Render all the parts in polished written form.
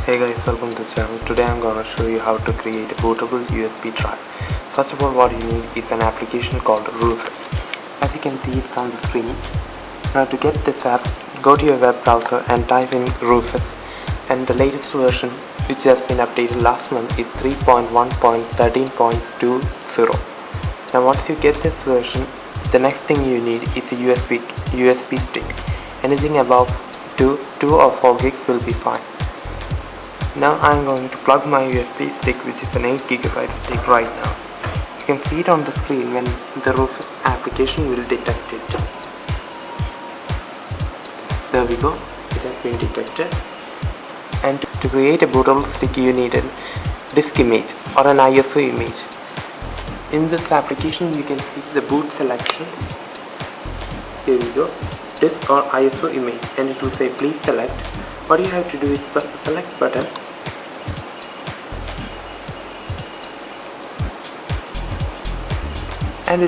Hey guys, welcome to the channel. Today I'm gonna show you how to create a bootable USB drive. First of all, what you need is an application called rufus. As you can see, it's on the screen. Now to get this app, go to your web browser and type in rufus. And the latest version, which has been updated last month, is 3.1.13.20. Now once you get this version, the next thing you need is a USB stick. Anything above 2 or 4 gigs will be fine. Now I'm going to plug my USB stick, which is an 8GB stick right now. You can see it on the screen when the rufus application will detect it. There we go, it has been detected. And to create a bootable stick, you need a disk image or an ISO image. In this application you can see the boot selection. Here we go, disk or ISO image, and it will say please select. What you have to do is press the select button and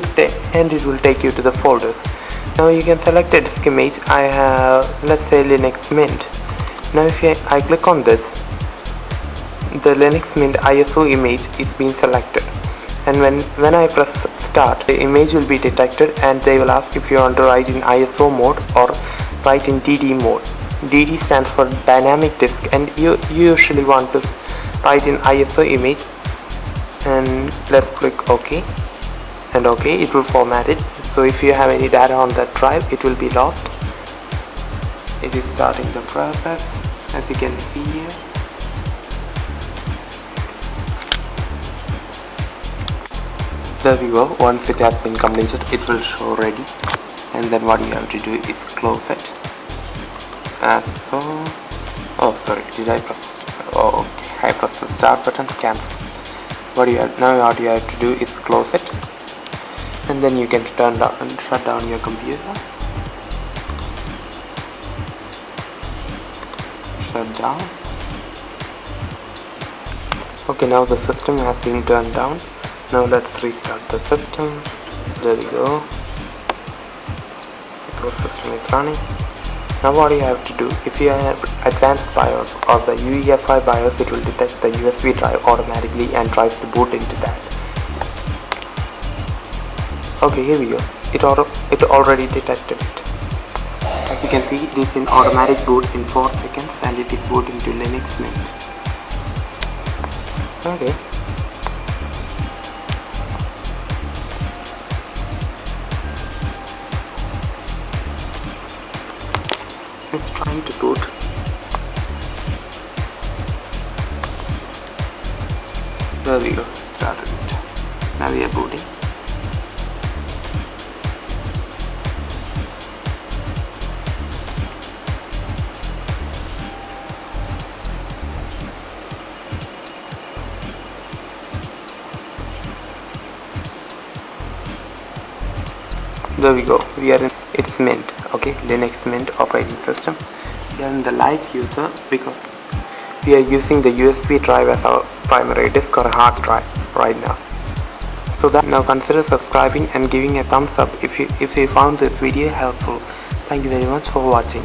it will take you to the folders. Now you can select a disk image. I have, let's say, Linux Mint. Now if I click on this, the Linux Mint ISO image is being selected, and when I press start, the image will be detected and they will ask if you want to write in ISO mode or write in DD mode. DD stands for dynamic disk, and you usually want to write in ISO image. And let's click OK, and OK, it will format it. So if you have any data on that drive, it will be lost. It is starting the process, as you can see here. There we go. Once it has been completed, it will show ready, and then what you have to do is close it. Oh sorry, did I press? Oh okay, I pressed the start button, cancel. What you have to do is close it, and then you can shut down your computer. Shut down. Okay, now the system has been turned down. Now let's restart the system. There we go. The system is running. Now what you have to do, if you have advanced BIOS or the UEFI BIOS, it will detect the USB drive automatically and tries to boot into that. Okay, here we go. It already detected it. As you can see, it is in automatic boot in 4 seconds and it is booting to Linux Mint. Okay. It's trying to boot. There we go, started it. Now we are booting. There we go, we are in its Mint, okay, Linux Mint operating system. We are in the live user because we are using the USB drive as our primary disk or hard drive right now. So that now consider subscribing and giving a thumbs up if you found this video helpful. Thank you very much for watching.